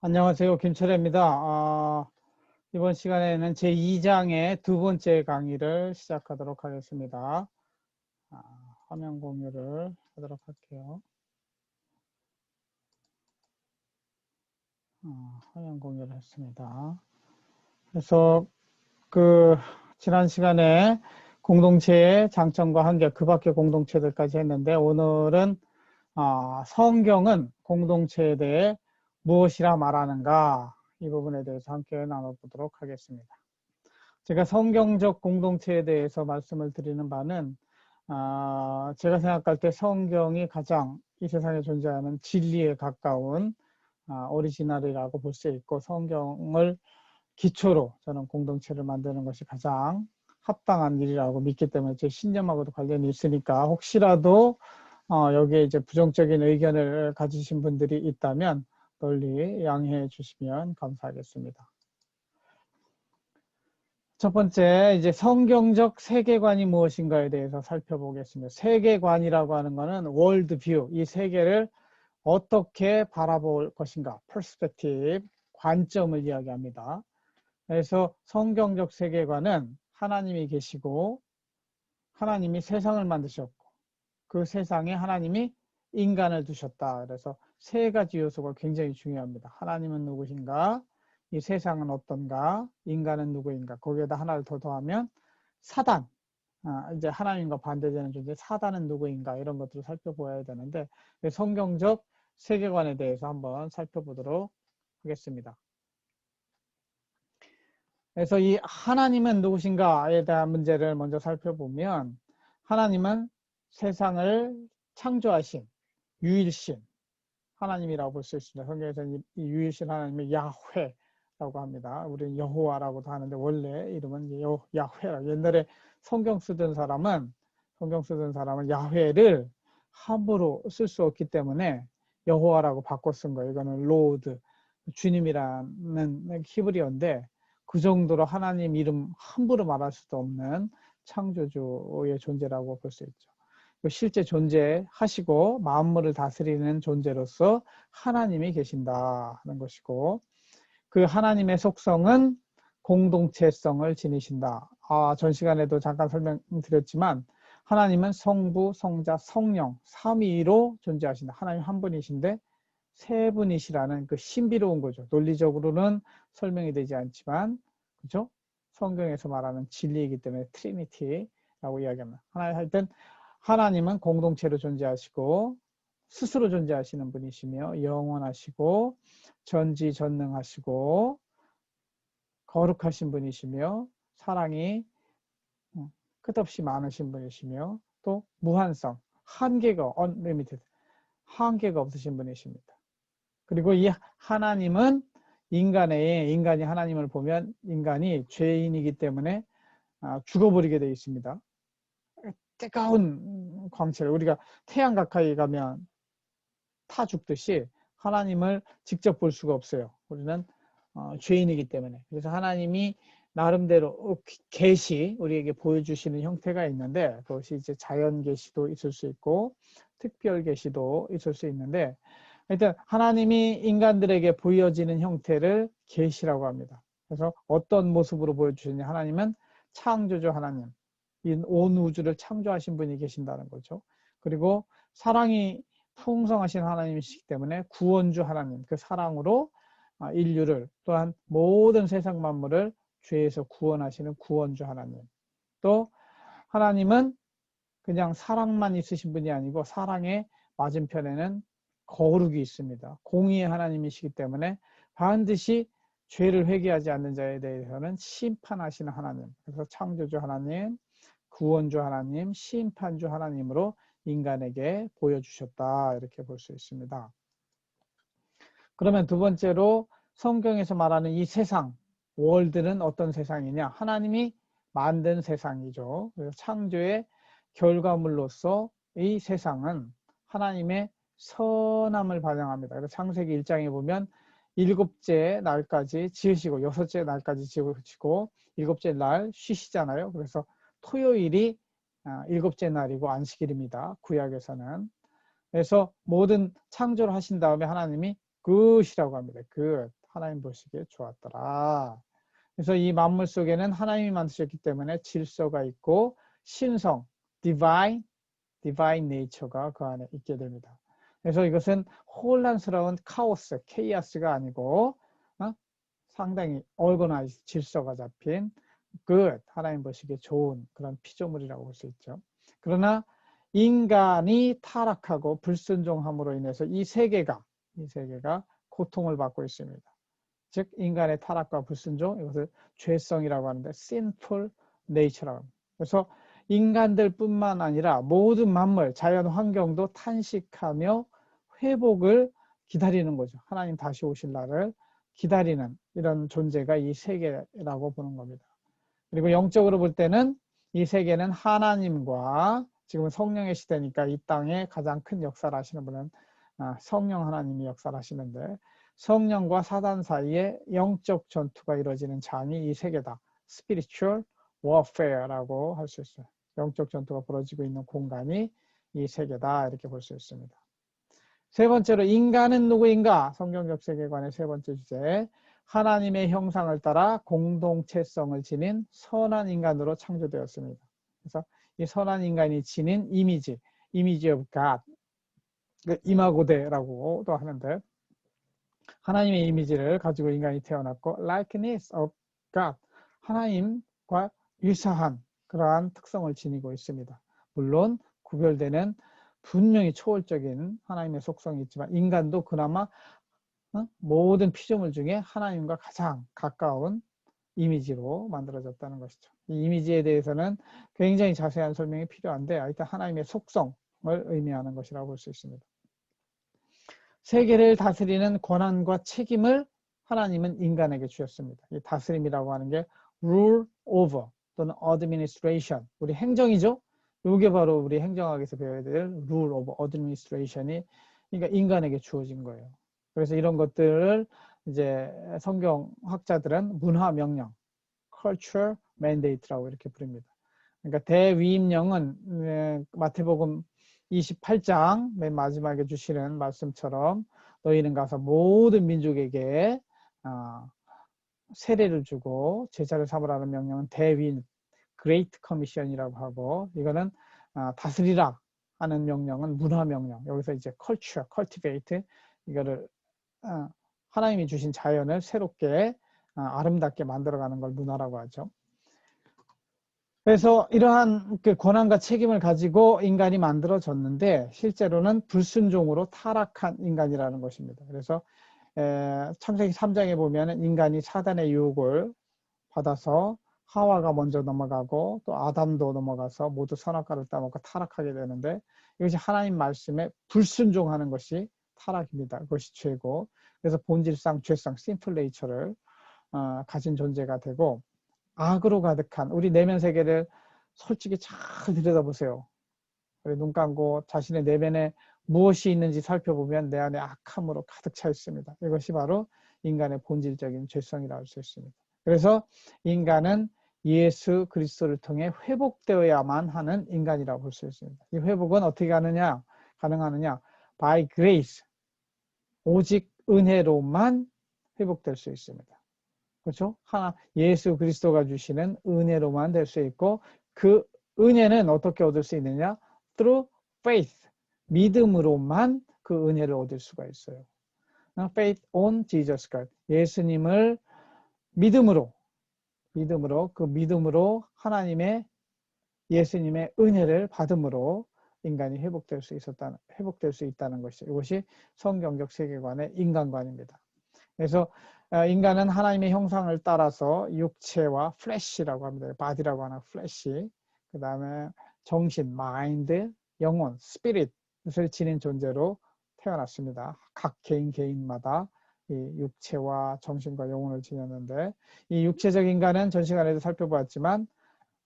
안녕하세요. 김철애입니다. 이번 시간에는 제2장의 두 번째 강의를 시작하도록 하겠습니다. 화면 공유를 하도록 할게요. 화면 공유를 했습니다. 그래서 지난 시간에 공동체의 장점과 한계, 그 밖의 공동체들까지 했는데, 오늘은 성경은 공동체에 대해 무엇이라 말하는가, 이 부분에 대해서 함께 나눠보도록 하겠습니다. 제가 성경적 공동체에 대해서 말씀을 드리는 바는 제가 생각할 때 성경이 가장 이 세상에 존재하는 진리에 가까운 오리지널이라고 볼 수 있고, 성경을 기초로 저는 공동체를 만드는 것이 가장 합당한 일이라고 믿기 때문에 제 신념하고도 관련이 있으니까, 혹시라도 여기에 이제 부정적인 의견을 가지신 분들이 있다면 널리 양해해 주시면 감사하겠습니다. 첫 번째, 이제 성경적 세계관이 무엇인가에 대해서 살펴보겠습니다. 세계관이라고 하는 것은 월드뷰, 이 세계를 어떻게 바라볼 것인가, 퍼스펙티브, 관점을 이야기합니다. 그래서 성경적 세계관은 하나님이 계시고, 하나님이 세상을 만드셨고, 그 세상에 하나님이 인간을 두셨다. 그래서 세 가지 요소가 굉장히 중요합니다. 하나님은 누구신가? 이 세상은 어떤가? 인간은 누구인가? 거기에다 하나를 더 더하면 사단, 이제 하나님과 반대되는 존재, 사단은 누구인가? 이런 것들을 살펴보아야 되는데, 성경적 세계관에 대해서 한번 살펴보도록 하겠습니다. 그래서 이 하나님은 누구신가에 대한 문제를 먼저 살펴보면, 하나님은 세상을 창조하신 유일신 하나님이라고 볼 수 있습니다. 성경에서는 이 유일신 하나님을 야훼라고 합니다. 우리는 여호와라고도 하는데 원래 이름은 야훼라. 옛날에 성경 쓰던 사람은 야훼를 함부로 쓸 수 없기 때문에 여호와라고 바꿔 쓴 거예요. 이거는 로드, 주님이라는 히브리어인데, 그 정도로 하나님 이름 함부로 말할 수도 없는 창조주의 존재라고 볼 수 있죠. 실제 존재하시고 만물을 다스리는 존재로서 하나님이 계신다는 것이고, 그 하나님의 속성은 공동체성을 지니신다. 전 시간에도 잠깐 설명드렸지만 하나님은 성부, 성자, 성령, 삼위로 존재하신다. 하나님 한 분이신데 세 분이시라는 그 신비로운 거죠. 논리적으로는 설명이 되지 않지만, 그죠? 성경에서 말하는 진리이기 때문에 트리니티라고 이야기합니다. 하나님 할 땐 하나님은 공동체로 존재하시고 스스로 존재하시는 분이시며 영원하시고 전지전능하시고 거룩하신 분이시며 사랑이 끝없이 많으신 분이시며 또 무한성, 한계가 unlimited, 한계가 없으신 분이십니다. 그리고 이 하나님은 인간이 하나님을 보면 인간이 죄인이기 때문에 죽어버리게 되어 있습니다. 뜨거운 광채를, 우리가 태양 가까이 가면 타 죽듯이 하나님을 직접 볼 수가 없어요. 우리는 죄인이기 때문에. 그래서 하나님이 나름대로 계시, 우리에게 보여주시는 형태가 있는데, 그것이 이제 자연 계시도 있을 수 있고 특별 계시도 있을 수 있는데, 일단 하나님이 인간들에게 보여지는 형태를 계시라고 합니다. 그래서 어떤 모습으로 보여주시냐, 하나님은 창조주 하나님, 이 온 우주를 창조하신 분이 계신다는 거죠. 그리고 사랑이 풍성하신 하나님이시기 때문에 구원주 하나님, 그 사랑으로 인류를, 또한 모든 세상 만물을 죄에서 구원하시는 구원주 하나님. 또 하나님은 그냥 사랑만 있으신 분이 아니고 사랑의 맞은편에는 거룩이 있습니다. 공의의 하나님이시기 때문에 반드시 죄를 회개하지 않는 자에 대해서는 심판하시는 하나님. 그래서 창조주 하나님, 구원주 하나님, 심판주 하나님으로 인간에게 보여주셨다, 이렇게 볼 수 있습니다. 그러면 두 번째로 성경에서 말하는 이 세상, 월드는 어떤 세상이냐? 하나님이 만든 세상이죠. 그래서 창조의 결과물로서 이 세상은 하나님의 선함을 반영합니다. 그래서 창세기 1장에 보면 일곱째 날까지 지으시고 여섯째 날까지 지으시고 일곱째 날 쉬시잖아요. 그래서 토요일이 일곱째 날이고 안식일입니다. 구약에서는. 그래서 모든 창조를 하신 다음에 하나님이 good이라고 합니다. good. 하나님 보시기에 좋았더라. 그래서 이 만물 속에는 하나님이 만드셨기 때문에 질서가 있고 신성, divine nature가 그 안에 있게 됩니다. 그래서 이것은 혼란스러운 카오스, 케이아스가 아니고 상당히 organized, 질서가 잡힌 good, 하나님 보시기에 좋은 그런 피조물이라고 볼 수 있죠. 그러나 인간이 타락하고 불순종함으로 인해서 이 세계가 고통을 받고 있습니다. 즉 인간의 타락과 불순종, 이것을 죄성이라고 하는데 sinful nature라고 합니다. 그래서 인간들뿐만 아니라 모든 만물, 자연 환경도 탄식하며 회복을 기다리는 거죠. 하나님 다시 오실 날을 기다리는 이런 존재가 이 세계라고 보는 겁니다. 그리고 영적으로 볼 때는 이 세계는 하나님과 지금은 성령의 시대니까 이 땅에 가장 큰 역사를 하시는 분은 성령 하나님이 역사를 하시는데 성령과 사단 사이에 영적 전투가 이루어지는 장이 이 세계다. Spiritual warfare라고 할 수 있어요. 영적 전투가 벌어지고 있는 공간이 이 세계다 이렇게 볼 수 있습니다. 세 번째로 인간은 누구인가? 성경적 세계관의 세 번째 주제. 하나님의 형상을 따라 공동체성을 지닌 선한 인간으로 창조되었습니다. 그래서 이 선한 인간이 지닌 이미지 of God, 이마고데라고도 하는데 하나님의 이미지를 가지고 인간이 태어났고 likeness of God, 하나님과 유사한 그러한 특성을 지니고 있습니다. 물론 구별되는 분명히 초월적인 하나님의 속성이 있지만 인간도 그나마 모든 피조물 중에 하나님과 가장 가까운 이미지로 만들어졌다는 것이죠. 이 이미지에 대해서는 굉장히 자세한 설명이 필요한데 일단 하나님의 속성을 의미하는 것이라고 볼 수 있습니다. 세계를 다스리는 권한과 책임을 하나님은 인간에게 주셨습니다. 이 다스림이라고 하는 게 rule over 또는 administration, 우리 행정이죠. 이게 바로 우리 행정학에서 배워야 될 rule over administration이 그러니까 인간에게 주어진 거예요. 그래서 이런 것들을 이제 성경학자들은 문화 명령, culture mandate라고 이렇게 부릅니다. 그러니까 대위임령은 마태복음 28장 맨 마지막에 주시는 말씀처럼 너희는 가서 모든 민족에게 세례를 주고 제자를 삼으라는 명령은 대위임, Great Commission이라고 하고 이거는 다스리라 하는 명령은 문화 명령. 여기서 이제 culture, cultivate 이거를 하나님이 주신 자연을 새롭게 아름답게 만들어가는 걸 문화라고 하죠. 그래서 이러한 그 권한과 책임을 가지고 인간이 만들어졌는데 실제로는 불순종으로 타락한 인간이라는 것입니다. 그래서 창세기 3장에 보면 인간이 사단의 유혹을 받아서 하와가 먼저 넘어가고 또 아담도 넘어가서 모두 선악과를 따먹고 타락하게 되는데 이것이 하나님 말씀에 불순종하는 것이 타락입니다. 그것이 죄고 그래서 본질상 죄성, 심플 네이처를 가진 존재가 되고 악으로 가득한 우리 내면 세계를 솔직히 잘 들여다보세요. 눈 감고 자신의 내면에 무엇이 있는지 살펴보면 내 안에 악함으로 가득 차 있습니다. 이것이 바로 인간의 본질적인 죄성이라고 할 수 있습니다. 그래서 인간은 예수 그리스도를 통해 회복되어야만 하는 인간이라고 볼 수 있습니다. 이 회복은 어떻게 가능하느냐? by grace, 오직 은혜로만 회복될 수 있습니다. 그렇죠? 예수 그리스도가 주시는 은혜로만 될 수 있고 그 은혜는 어떻게 얻을 수 있느냐? through faith, 믿음으로만 그 은혜를 얻을 수가 있어요. faith on Jesus Christ, 예수님을 믿음으로 하나님의 예수님의 은혜를 받음으로 인간이 회복될 수 있다는 것이 이것이 성경적 세계관의 인간관입니다. 그래서 인간은 하나님의 형상을 따라서 육체와 플래시라고 합니다. 바디라고 하나 플래시, 그 다음에 정신, 마인드, 영혼, 스피릿을 지닌 존재로 태어났습니다. 각 개인마다 이 육체와 정신과 영혼을 지녔는데 이 육체적 인간은 전 시간에도 살펴보았지만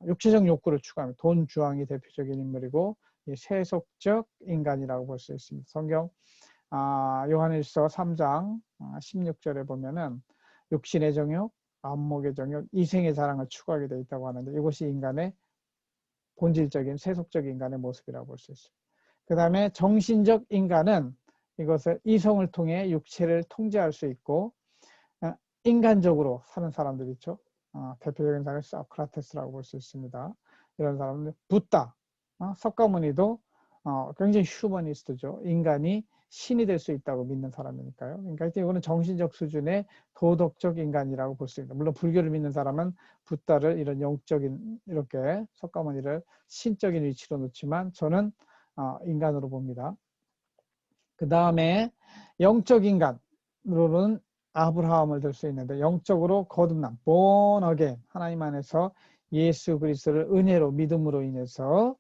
육체적 욕구를 추구하는 돈 주왕이 대표적인 인물이고 이 세속적 인간이라고 볼 수 있습니다. 성경 요한일서 3장 16절에 보면은 육신의 정욕, 안목의 정욕, 이생의 자랑을 추구하게 되어 있다고 하는데 이것이 인간의 본질적인 세속적 인간의 모습이라고 볼 수 있습니다. 그 다음에 정신적 인간은 이것을 이성을 통해 육체를 통제할 수 있고 인간적으로 사는 사람들 있죠. 대표적인 사람이 소크라테스라고 볼 수 있습니다. 이런 사람들 붓다, 석가모니도 굉장히 휴머니스트죠. 인간이 신이 될 수 있다고 믿는 사람이니까요. 그러니까 이거는 정신적 수준의 도덕적 인간이라고 볼 수 있습니다. 물론 불교를 믿는 사람은 붓다를 이런 영적인 이렇게 석가모니를 신적인 위치로 놓지만 저는 인간으로 봅니다. 그 다음에 영적 인간으로는 아브라함을 들 수 있는데 영적으로 거듭남, born again, 하나님 안에서 예수 그리스도를 은혜로 믿음으로 인해서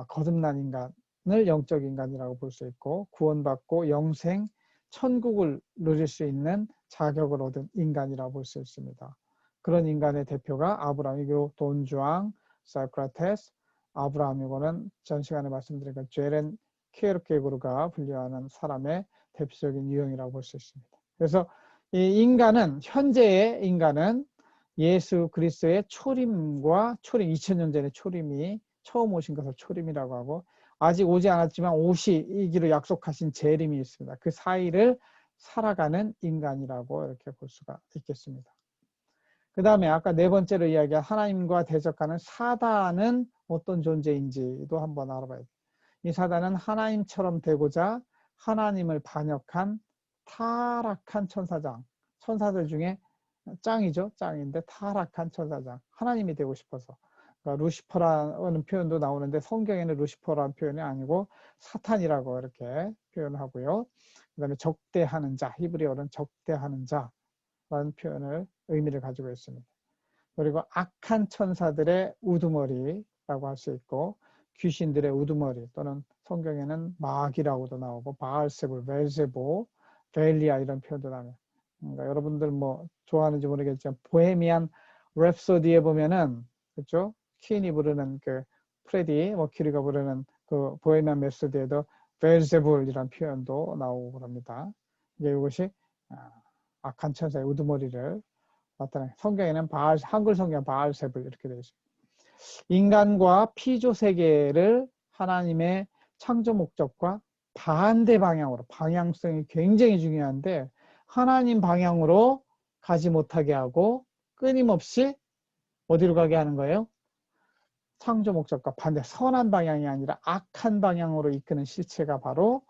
거듭난 인간을 영적 인간이라고 볼 수 있고 구원받고 영생, 천국을 누릴 수 있는 자격을 얻은 인간이라고 볼 수 있습니다. 그런 인간의 대표가 아브라함이고 돈주앙, 소크라테스, 아브라함이고는 전 시간에 말씀드린 죄렌 키에르케고르가 분류하는 사람의 대표적인 유형이라고 볼 수 있습니다. 그래서 이 인간은 현재의 인간은 예수 그리스도의 초림과 초림 2000년 전의 초림이 처음 오신 것을 초림이라고 하고 아직 오지 않았지만 오시기로 약속하신 재림이 있습니다. 그 사이를 살아가는 인간이라고 이렇게 볼 수가 있겠습니다. 그 다음에 아까 네 번째로 이야기한 하나님과 대적하는 사단은 어떤 존재인지도 한번 알아봐야 돼요. 이 사단은 하나님처럼 되고자 하나님을 반역한 타락한 천사장, 천사들 중에 짱이죠. 짱인데 타락한 천사장, 하나님이 되고 싶어서. 그러니까 루시퍼라는 표현도 나오는데 성경에는 루시퍼라는 표현이 아니고 사탄이라고 이렇게 표현하고요. 그 다음에 적대하는 자, 히브리어는 적대하는 자라는 표현을 의미를 가지고 있습니다. 그리고 악한 천사들의 우두머리라고 할 수 있고 귀신들의 우두머리 또는 성경에는 마귀라고도 나오고 바알세불, 벨제보, 벨리아 이런 표현도 나와요. 그러니까 여러분들 뭐 좋아하는지 모르겠지만 보헤미안 랩소디에 보면은 그렇죠? 퀸이 부르는 그 프레디 머큐리가 부르는 그 보헤미안 랩소디에도 벨제불이라는 표현도 나오고 그럽니다. 이제 이것이 악한 천사의 우두머리를 나타나요. 성경에는 한글 성경 바알세불 이렇게 되어 있습니다. 인간과 피조 세계를 하나님의 창조 목적과 반대 방향으로, 방향성이 굉장히 중요한데 하나님 방향으로 가지 못하게 하고 끊임없이 어디로 가게 하는 거예요? 창조 목적과 반대, 선한 방향이 아니라 악한 방향으로 이끄는 실체가 바로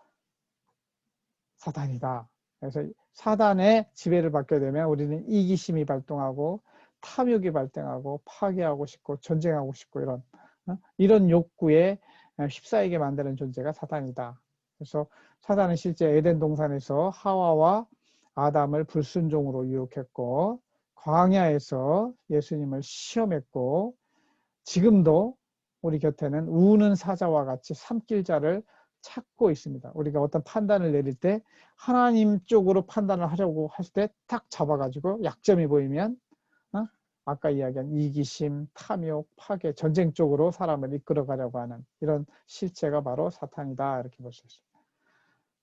사단이다. 그래서 사단의 지배를 받게 되면 우리는 이기심이 발동하고 탐욕이 발생하고 파괴하고 싶고 전쟁하고 싶고 이런 욕구에 휩싸이게 만드는 존재가 사단이다. 그래서 사단은 실제 에덴 동산에서 하와와 아담을 불순종으로 유혹했고 광야에서 예수님을 시험했고 지금도 우리 곁에는 우는 사자와 같이 삼킬 자를 찾고 있습니다. 우리가 어떤 판단을 내릴 때 하나님 쪽으로 판단을 하려고 할 때 딱 잡아가지고 약점이 보이면 아까 이야기한 이기심, 탐욕, 파괴, 전쟁 쪽으로 사람을 이끌어가려고 하는 이런 실체가 바로 사탄이다 이렇게 볼 수 있습니다.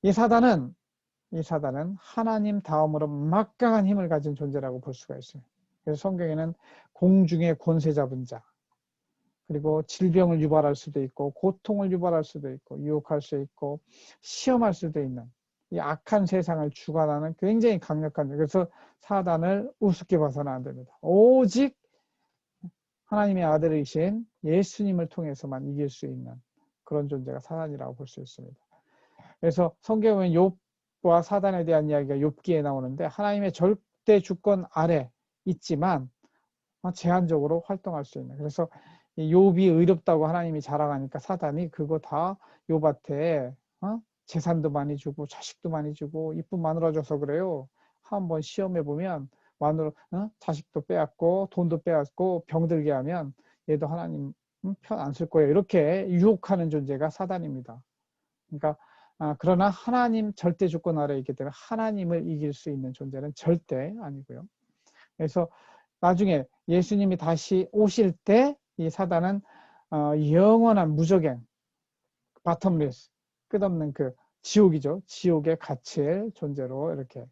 이 사단은 하나님 다음으로 막강한 힘을 가진 존재라고 볼 수가 있습니다. 그래서 성경에는 공중의 권세 잡은 자 그리고 질병을 유발할 수도 있고 고통을 유발할 수도 있고 유혹할 수 있고 시험할 수도 있는 이 악한 세상을 주관하는 굉장히 강력한 그래서 사단을 우습게 봐서는 안 됩니다. 오직 하나님의 아들이신 예수님을 통해서만 이길 수 있는 그런 존재가 사단이라고 볼 수 있습니다. 그래서 성경은 욥과 사단에 대한 이야기가 욥기에 나오는데 하나님의 절대 주권 아래 있지만 제한적으로 활동할 수 있는 그래서 욥이 의롭다고 하나님이 자랑하니까 사단이 그거 다 욥한테 재산도 많이 주고 자식도 많이 주고 이쁜 마누라 줘서 그래요. 한번 시험해 보면 마누라 자식도 빼앗고 돈도 빼앗고 병들게 하면 얘도 하나님 편 안 쓸 거예요. 이렇게 유혹하는 존재가 사단입니다. 그러니까 그러나 하나님 절대 주권 아래에 있기 때문에 하나님을 이길 수 있는 존재는 절대 아니고요. 그래서 나중에 예수님이 다시 오실 때 이 사단은 영원한 무적행, 바텀리스, 끝없는 그 지옥이죠. 지옥에 갇힐 존재로 이렇게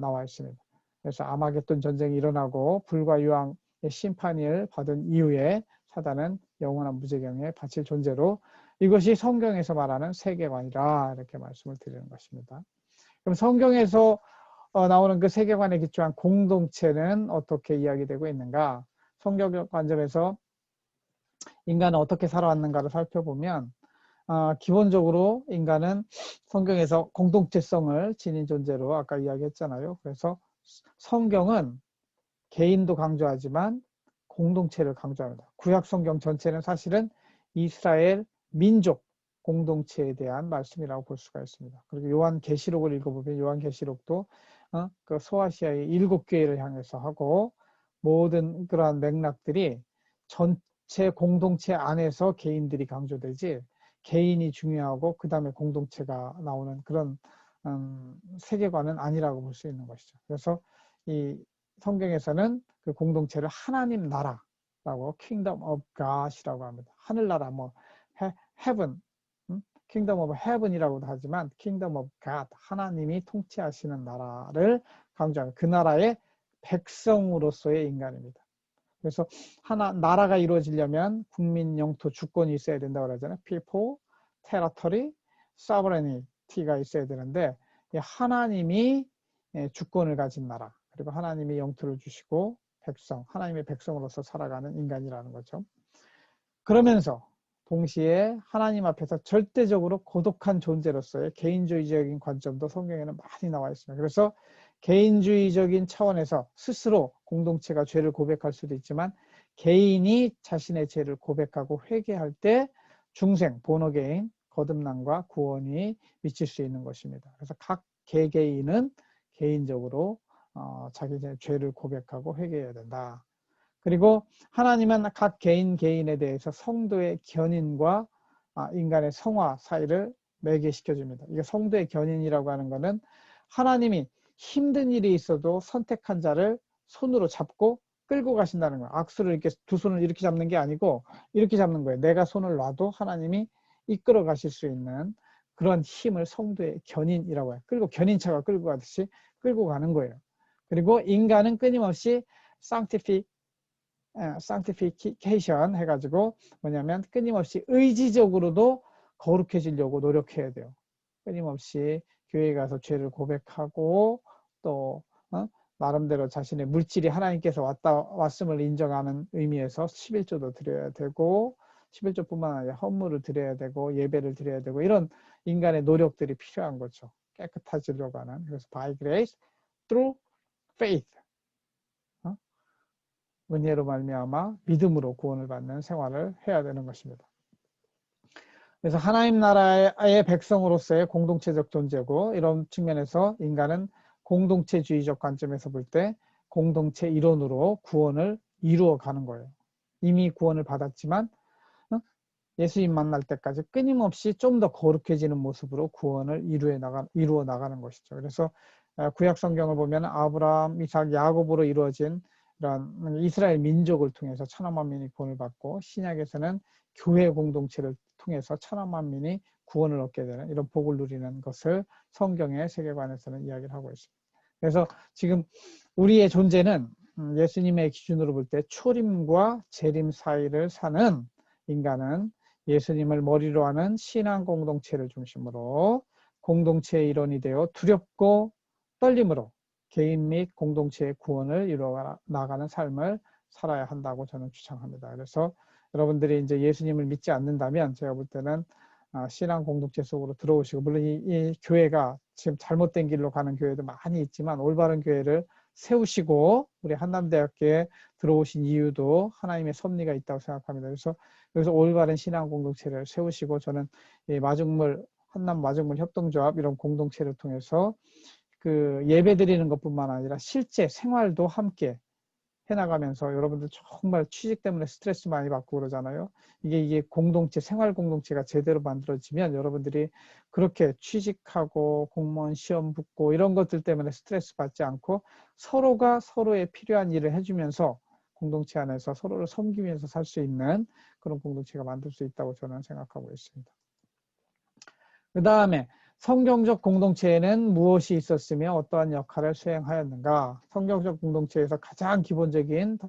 나와 있습니다. 그래서 아마겟돈 전쟁이 일어나고 불과 유황의 심판을 받은 이후에 사단은 영원한 무적행에 바칠 존재로 이것이 성경에서 말하는 세계관이라 이렇게 말씀을 드리는 것입니다. 그럼 성경에서 나오는 그 세계관에 기초한 공동체는 어떻게 이야기되고 있는가? 성경적 관점에서 인간은 어떻게 살아왔는가를 살펴보면 기본적으로 인간은 성경에서 공동체성을 지닌 존재로 아까 이야기했잖아요. 그래서 성경은 개인도 강조하지만 공동체를 강조합니다. 구약 성경 전체는 사실은 이스라엘 민족 공동체에 대한 말씀이라고 볼 수가 있습니다. 그리고 요한계시록을 읽어보면 요한계시록도 그 소아시아의 7교회를 향해서 하고 모든 그러한 맥락들이 전체 공동체 안에서 개인들이 강조되지 개인이 중요하고 그 다음에 공동체가 나오는 그런 세계관은 아니라고 볼 수 있는 것이죠. 그래서 이 성경에서는 그 공동체를 하나님 나라라고 Kingdom of God이라고 합니다. 하늘나라 뭐 Heaven, Kingdom of Heaven이라고도 하지만 Kingdom of God, 하나님이 통치하시는 나라를 강조합니다. 그 나라의 백성으로서의 인간입니다. 그래서 나라가 이루어지려면 국민, 영토, 주권이 있어야 된다고 그러잖아요. People, Territory, Sovereignty가 있어야 되는데 하나님이 주권을 가진 나라, 그리고 하나님이 영토를 주시고 백성, 하나님의 백성으로서 살아가는 인간이라는 거죠. 그러면서 동시에 하나님 앞에서 절대적으로 고독한 존재로서의 개인주의적인 관점도 성경에는 많이 나와 있습니다. 그래서 개인주의적인 차원에서 스스로 공동체가 죄를 고백할 수도 있지만 개인이 자신의 죄를 고백하고 회개할 때 중생, 본어게인, 거듭남과 구원이 미칠 수 있는 것입니다. 그래서 각 개개인은 개인적으로 자기 죄를 고백하고 회개해야 된다. 그리고 하나님은 각 개인에 대해서 성도의 견인과 인간의 성화 사이를 매개시켜 줍니다. 이게 성도의 견인이라고 하는 것은 하나님이 힘든 일이 있어도 선택한 자를 손으로 잡고 끌고 가신다는 거예요. 악수를 이렇게 두 손을 이렇게 잡는 게 아니고 이렇게 잡는 거예요. 내가 손을 놔도 하나님이 이끌어 가실 수 있는 그런 힘을 성도의 견인이라고 해요. 끌고 견인차가 끌고 가듯이 끌고 가는 거예요. 그리고 인간은 끊임없이 sanctification 해가지고 뭐냐면 끊임없이 의지적으로도 거룩해지려고 노력해야 돼요. 끊임없이 교회에 가서 죄를 고백하고 또 나름대로 자신의 물질이 하나님께서 왔음을 인정하는 의미에서 11조도 드려야 되고 11조뿐만 아니라 헌물을 드려야 되고 예배를 드려야 되고 이런 인간의 노력들이 필요한 거죠. 깨끗해지려고 하는. 그래서 by grace through faith, 은혜로 말미암아 믿음으로 구원을 받는 생활을 해야 되는 것입니다. 그래서 하나님 나라의 백성으로서의 공동체적 존재고 이런 측면에서 인간은 공동체주의적 관점에서 볼 때 공동체 일원으로 구원을 이루어 가는 거예요. 이미 구원을 받았지만 예수님 만날 때까지 끊임없이 좀 더 거룩해지는 모습으로 구원을 이루어 나가는 것이죠. 그래서 구약 성경을 보면 아브라함, 이삭, 야곱으로 이루어진 이런 이스라엘 민족을 통해서 천하 만민이 구원을 받고 신약에서는 교회 공동체를 통해서 천하 만민이 구원을 얻게 되는 이런 복을 누리는 것을 성경의 세계관에서는 이야기를 하고 있습니다. 그래서 지금 우리의 존재는 예수님의 기준으로 볼 때 초림과 재림 사이를 사는 인간은 예수님을 머리로 하는 신앙 공동체를 중심으로 공동체의 일원이 되어 두렵고 떨림으로 개인 및 공동체의 구원을 이루어 나가는 삶을 살아야 한다고 저는 주장합니다. 그래서 여러분들이 이제 예수님을 믿지 않는다면 제가 볼 때는 신앙 공동체 속으로 들어오시고 물론 이 교회가 지금 잘못된 길로 가는 교회도 많이 있지만 올바른 교회를 세우시고 우리 한남대학교에 들어오신 이유도 하나님의 섭리가 있다고 생각합니다. 그래서 여기서 올바른 신앙 공동체를 세우시고 저는 이 한남 마중물 협동조합 이런 공동체를 통해서 그 예배 드리는 것뿐만 아니라 실제 생활도 함께 해나가면서 여러분들 정말 취직 때문에 스트레스 많이 받고 그러잖아요. 이게 공동체, 생활 공동체가 제대로 만들어지면 여러분들이 그렇게 취직하고 공무원 시험 붙고 이런 것들 때문에 스트레스 받지 않고 서로가 서로의 필요한 일을 해주면서 공동체 안에서 서로를 섬기면서 살 수 있는 그런 공동체가 만들 수 있다고 저는 생각하고 있습니다. 그 다음에 성경적 공동체에는 무엇이 있었으며 어떠한 역할을 수행하였는가? 성경적 공동체에서 가장 기본적인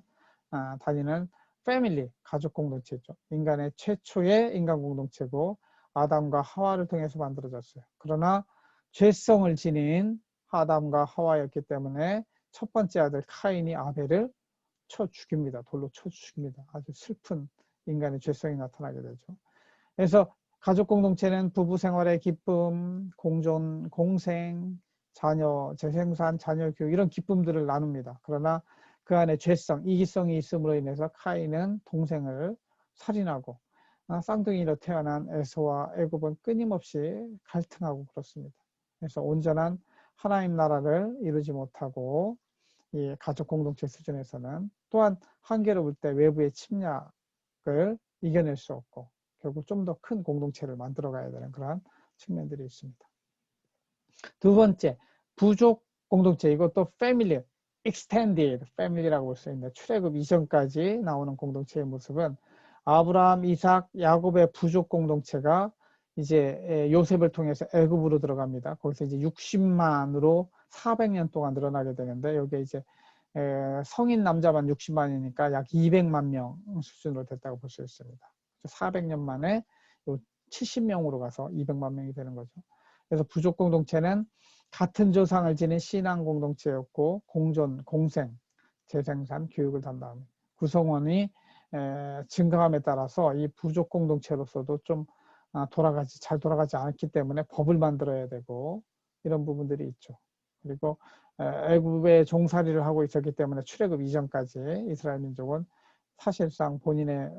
단위는 패밀리, 가족 공동체죠. 인간의 최초의 인간 공동체고 아담과 하와를 통해서 만들어졌어요. 그러나 죄성을 지닌 아담과 하와였기 때문에 첫 번째 아들 카인이 아벨을 쳐 죽입니다. 돌로 쳐 죽입니다. 아주 슬픈 인간의 죄성이 나타나게 되죠. 그래서 가족 공동체는 부부 생활의 기쁨, 공존, 공생, 자녀, 재생산, 자녀 교육 이런 기쁨들을 나눕니다. 그러나 그 안에 죄성, 이기성이 있음으로 인해서 카인은 동생을 살인하고 쌍둥이로 태어난 에서와 애굽은 끊임없이 갈등하고 그렇습니다. 그래서 온전한 하나님 나라를 이루지 못하고 이 가족 공동체 수준에서는 또한 한계로 볼 때 외부의 침략을 이겨낼 수 없고 결국 좀 더 큰 공동체를 만들어 가야 되는 그러한 측면들이 있습니다. 두 번째, 부족 공동체. 이것도 패밀리, extended family라고 볼 수 있는데 출애굽 이전까지 나오는 공동체의 모습은 아브라함, 이삭, 야곱의 부족 공동체가 이제 요셉을 통해서 애굽으로 들어갑니다. 거기서 이제 60만으로 400년 동안 늘어나게 되는데 여기에 이제 성인 남자만 60만이니까 약 200만 명 수준으로 됐다고 볼 수 있습니다. 400년 만에 70명으로 가서 200만 명이 되는 거죠. 그래서 부족 공동체는 같은 조상을 지닌 신앙 공동체였고 공존, 공생, 재생산, 교육을 담당합니다. 구성원이 증가함에 따라서 이 부족 공동체로서도 좀 잘 돌아가지 않기 때문에 법을 만들어야 되고 이런 부분들이 있죠. 그리고 애굽의 종살이를 하고 있었기 때문에 출애굽 이전까지 이스라엘 민족은 사실상 본인의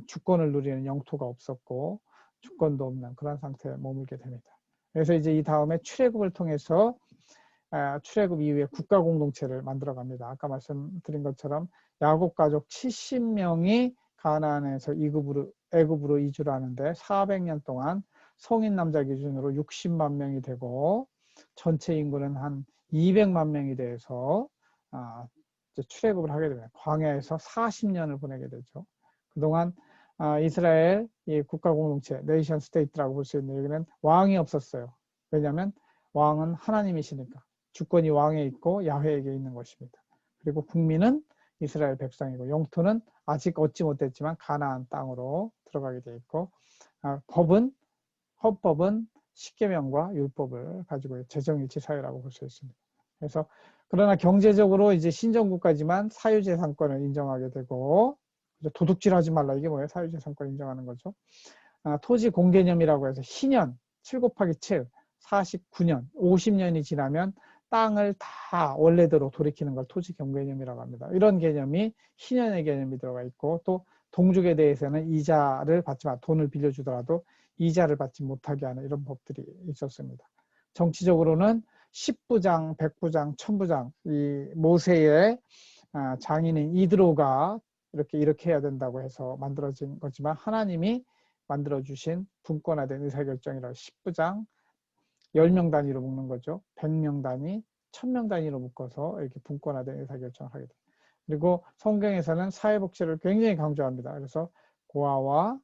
주권을 누리는 영토가 없었고 주권도 없는 그런 상태에 머물게 됩니다. 그래서 이제 이 다음에 출애굽을 통해서 출애굽 이후에 국가 공동체를 만들어 갑니다. 아까 말씀드린 것처럼 야곱 가족 70명이 가나안에서 애굽으로 이주를 하는데 400년 동안 성인 남자 기준으로 60만 명이 되고 전체 인구는 한 200만 명이 돼서 이제 출애굽을 하게 됩니다. 광야에서 40년을 보내게 되죠. 그동안 이스라엘 이 국가 공동체, 네이션 스테이트라고 볼 수 있는 여기는 왕이 없었어요. 왜냐하면 왕은 하나님이시니까 주권이 왕에 있고 야훼에게 있는 것입니다. 그리고 국민은 이스라엘 백성이고 영토는 아직 얻지 못했지만 가나안 땅으로 들어가게 돼 있고 헌법은 십계명과 율법을 가지고 재정일치 사회라고 볼 수 있습니다. 그래서 그러나 경제적으로 이제 신정국가지만 사유재산권을 인정하게 되고 도둑질하지 말라 이게 뭐예요? 사유재산권 인정하는 거죠. 토지 공개념이라고 해서 희년 7 곱하기 7 49년 50년이 지나면 땅을 다 원래대로 돌이키는 걸 토지 공개념이라고 합니다. 이런 개념이 희년의 개념이 들어가 있고 또 동족에 대해서는 이자를 받지만 돈을 빌려주더라도 이자를 받지 못하게 하는 이런 법들이 있었습니다. 정치적으로는 10부장, 100부장, 1000부장 이 모세의 장인인 이드로가 이렇게 해야 된다고 해서 만들어진 거지만 하나님이 만들어주신 분권화된 의사결정이라고 10부장 10명 단위로 묶는 거죠. 100명 단위, 1000명 단위로 묶어서 이렇게 분권화된 의사결정을 하게 됩니다. 그리고 성경에서는 사회복지를 굉장히 강조합니다. 그래서 고아와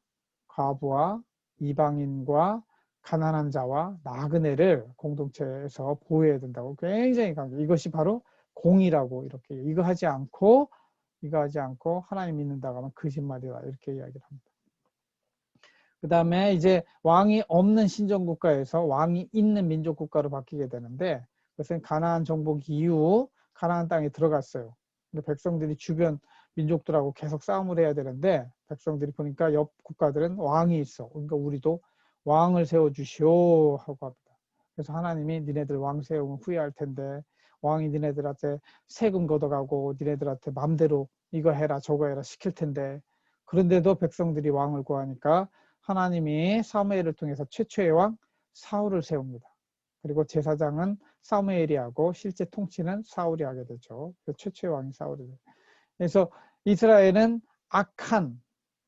과부와 이방인과 가난한 자와 나그네를 공동체에서 보호해야 된다고 굉장히 강조. 이것이 바로 공의라고 이렇게 이거 하지 않고 하나님 믿는다고 하면 거짓말이다 이렇게 이야기를 합니다. 그 다음에 이제 왕이 없는 신정국가에서 왕이 있는 민족국가로 바뀌게 되는데 그것은 가나안 정복 이후 가나안 땅에 들어갔어요. 근데 백성들이 주변 민족들하고 계속 싸움을 해야 되는데 백성들이 보니까 옆 국가들은 왕이 있어. 그러니까 우리도 왕을 세워주시오 하고 합니다. 그래서 하나님이 니네들 왕 세우면 후회할 텐데 왕이 니네들한테 세금 걷어가고 니네들한테 맘대로 이거 해라 저거 해라 시킬 텐데 그런데도 백성들이 왕을 구하니까 하나님이 사무엘을 통해서 최초의 왕 사울을 세웁니다. 그리고 제사장은 사무엘이 하고 실제 통치는 사울이 하게 되죠. 최초의 왕이 사울이죠. 그래서 이스라엘은 악한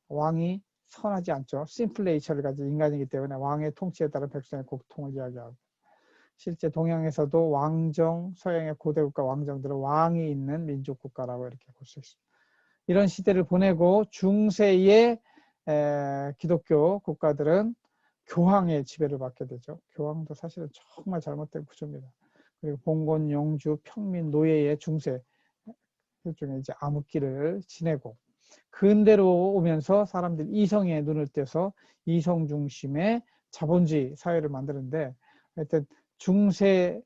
왕이 선하지 않죠. 심플 네이처를 가진 인간이기 때문에 왕의 통치에 따른 백성의 고통을 이야기하고 실제 동양에서도 왕정, 서양의 고대국가 왕정들은 왕이 있는 민족국가라고 이렇게 볼 수 있습니다. 이런 시대를 보내고 중세의 기독교 국가들은 교황의 지배를 받게 되죠. 교황도 사실은 정말 잘못된 구조입니다. 그리고 봉건, 영주, 평민, 노예의 중세 중에 이제 암흑기를 지내고 근대로 오면서 사람들이 이성에 눈을 떼서 이성 중심의 자본주의 사회를 만드는데, 하여튼 중세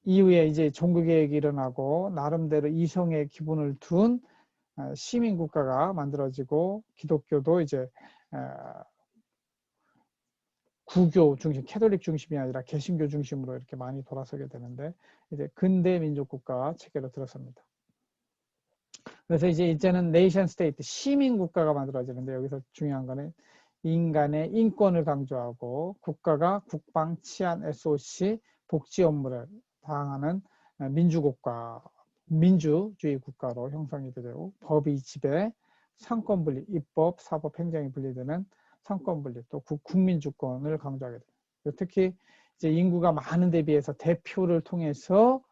이후에 이제 종교개혁이 일어나고 나름대로 이성의 기본을 둔 시민국가가 만들어지고, 기독교도 이제 구교 중심, 캐톨릭 중심이 아니라 개신교 중심으로 이렇게 많이 돌아서게 되는데, 이제 근대 민족국가 체계로 들어섭니다. 그래서 이제는 네이션 스테이트, 시민국가가 만들어지는데, 여기서 중요한 거는 인간의 인권을 강조하고 국가가 국방, 치안, SOC, 복지 업무를 다하는 민주국가, 민주주의 국가로 형성이 되고, 법이 지배, 상권분리, 입법, 사법, 행정이 분리되는 상권분리, 또 국민주권을 강조하게 됩니다. 특히 이제 인구가 많은 데 비해서 대표를 통해서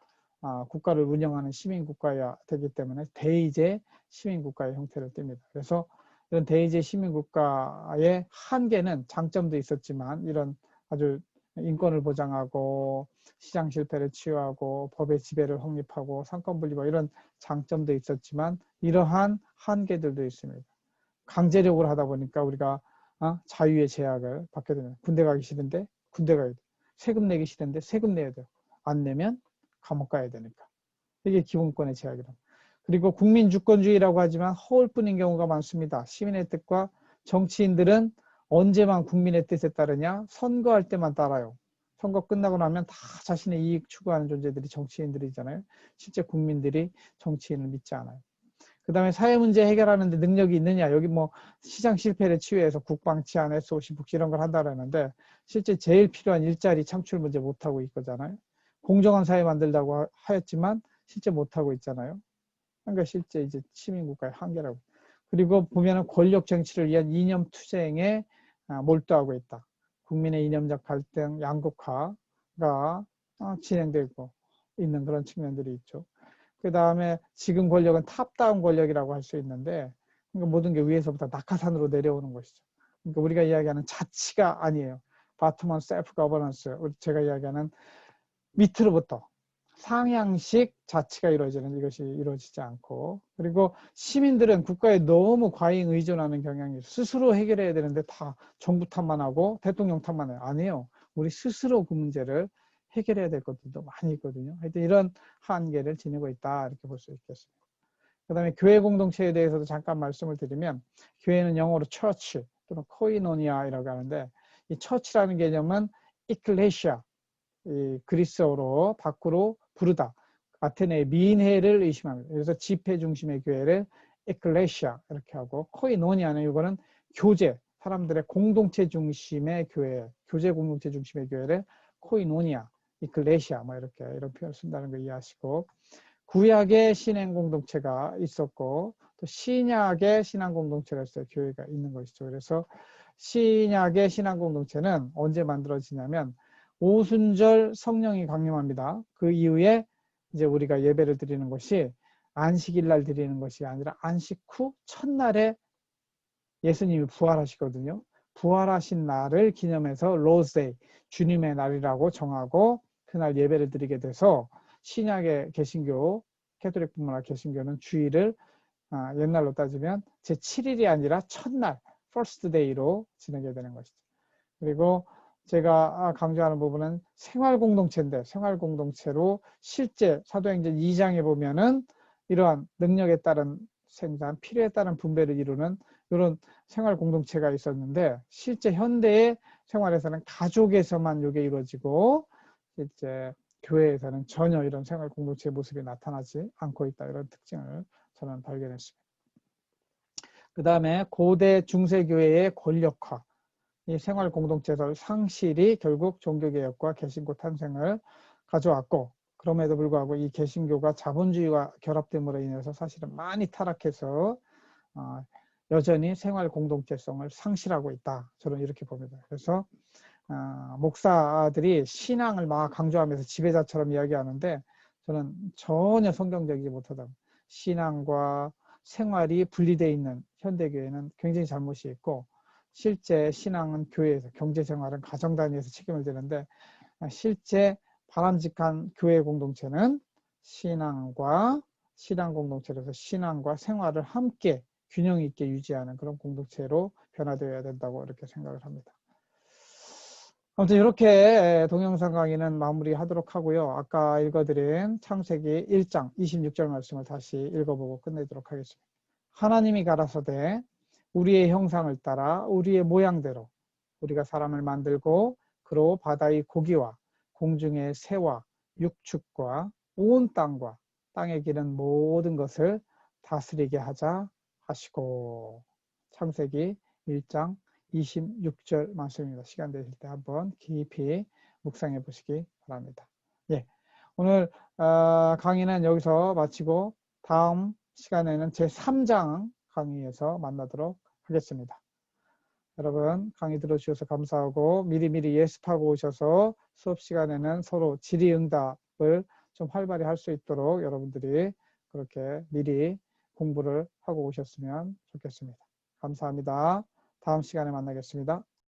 국가를 운영하는 시민국가여야 되기 때문에 대의제 시민국가의 형태를 띱니다. 그래서 이런 대의제 시민국가의 한계는, 장점도 있었지만 이런 아주 인권을 보장하고 시장 실패를 치유하고 법의 지배를 확립하고 상권분리, 이런 장점도 있었지만 이러한 한계들도 있습니다. 강제력으로 하다 보니까 우리가 자유의 제약을 받게 됩니다. 군대 가기 싫은데 군대 가야 돼. 세금 내기 싫은데 세금 내야 돼요. 안 내면 감옥 가야 되니까. 이게 기본권의 제약이다. 그리고 국민주권주의라고 하지만 허울뿐인 경우가 많습니다. 시민의 뜻과, 정치인들은 언제만 국민의 뜻에 따르냐? 선거할 때만 따라요. 선거 끝나고 나면 다 자신의 이익 추구하는 존재들이 정치인들이잖아요. 실제 국민들이 정치인을 믿지 않아요. 그 다음에 사회 문제 해결하는 데 능력이 있느냐? 여기 뭐 시장 실패를 치유해서 국방, 치안, SOC, 복지 이런 걸 한다 그러는데, 실제 제일 필요한 일자리 창출 문제 못하고 있거잖아요. 공정한 사회 만들다고 하였지만 실제 못하고 있잖아요. 그러니까 실제 이제 시민국가의 한계라고. 그리고 보면은 권력 정치를 위한 이념 투쟁에 몰두하고 있다. 국민의 이념적 갈등, 양극화가 진행되고 있는 그런 측면들이 있죠. 그 다음에 지금 권력은 탑다운 권력이라고 할 수 있는데, 그러니까 모든 게 위에서부터 낙하산으로 내려오는 것이죠. 그러니까 우리가 이야기하는 자치가 아니에요. 바텀은 셀프 거버넌스, 제가 이야기하는 밑으로부터 상향식 자치가 이루어지는, 이것이 이루어지지 않고, 그리고 시민들은 국가에 너무 과잉 의존하는 경향이 있어요. 스스로 해결해야 되는데 다 정부 탓만 하고 대통령 탓만 해요. 아니에요. 우리 스스로 그 문제를 해결해야 될 것들도 많이 있거든요. 하여튼 이런 한계를 지니고 있다, 이렇게 볼 수 있겠습니다. 그 다음에 교회 공동체에 대해서도 잠깐 말씀을 드리면, 교회는 영어로 church 또는 코이노니아라고 하는데, 이 church라는 개념은 ecclesia, 이 그리스어로 밖으로 부르다, 아테네의 민회를 의심합니다. 그래서 집회 중심의 교회를 에클레시아 이렇게 하고, 코이노니아는 이거는 교제, 사람들의 공동체 중심의 교회, 교제 공동체 중심의 교회를 코이노니아, 이클레시아 이렇게 이런 표현을 쓴다는 거 이해하시고, 구약의 신앙 공동체가 있었고 또 신약의 신앙 공동체가 있어요. 교회가 있는 것이죠. 그래서 신약의 신앙 공동체는 언제 만들어지냐면 오순절 성령이 강림합니다. 그 이후에 이제 우리가 예배를 드리는 것이 안식일 날 드리는 것이 아니라 안식 후 첫날에 예수님이 부활하시거든요. 부활하신 날을 기념해서 로스데이, 주님의 날이라고 정하고 그날 예배를 드리게 돼서, 신약의 개신교, 캐톨릭뿐만 아니라 개신교는 주일을 옛날로 따지면 제7일이 아니라 첫날, first day로 지내게 되는 것이죠. 그리고 제가 강조하는 부분은 생활공동체인데, 생활공동체로 실제 사도행전 2장에 보면은 이러한 능력에 따른 생산, 필요에 따른 분배를 이루는 이런 생활공동체가 있었는데, 실제 현대의 생활에서는 가족에서만 이게 이루어지고 실제 교회에서는 전혀 이런 생활공동체의 모습이 나타나지 않고 있다, 이런 특징을 저는 발견했습니다. 그 다음에 고대 중세교회의 권력화, 이 생활공동체에서 상실이 결국 종교개혁과 개신교 탄생을 가져왔고, 그럼에도 불구하고 이 개신교가 자본주의와 결합됨으로 인해서 사실은 많이 타락해서 여전히 생활공동체성을 상실하고 있다, 저는 이렇게 봅니다. 그래서 목사들이 신앙을 막 강조하면서 지배자처럼 이야기하는데, 저는 전혀 성경적이지 못하다. 신앙과 생활이 분리되어 있는 현대교회는 굉장히 잘못이 있고, 실제 신앙은 교회에서, 경제생활은 가정단위에서 책임을 지는데, 실제 바람직한 교회 공동체는 신앙과 신앙 공동체로서 신앙과 생활을 함께 균형 있게 유지하는 그런 공동체로 변화되어야 된다고 이렇게 생각을 합니다. 아무튼 이렇게 동영상 강의는 마무리하도록 하고요. 아까 읽어드린 창세기 1장 26절 말씀을 다시 읽어보고 끝내도록 하겠습니다. 하나님이 가라사대 우리의 형상을 따라 우리의 모양대로 우리가 사람을 만들고 그로 바다의 고기와 공중의 새와 육축과 온 땅과 땅에 기는 모든 것을 다스리게 하자 하시고. 창세기 1장 26절 말씀입니다. 시간 되실 때 한번 깊이 묵상해 보시기 바랍니다. 예, 오늘 강의는 여기서 마치고 다음 시간에는 제3장 강의에서 만나도록 하겠습니다. 여러분 강의 들어주셔서 감사하고 미리미리 예습하고 오셔서 수업 시간에는 서로 질의응답을 좀 활발히 할 수 있도록 여러분들이 그렇게 미리 공부를 하고 오셨으면 좋겠습니다. 감사합니다. 다음 시간에 만나겠습니다.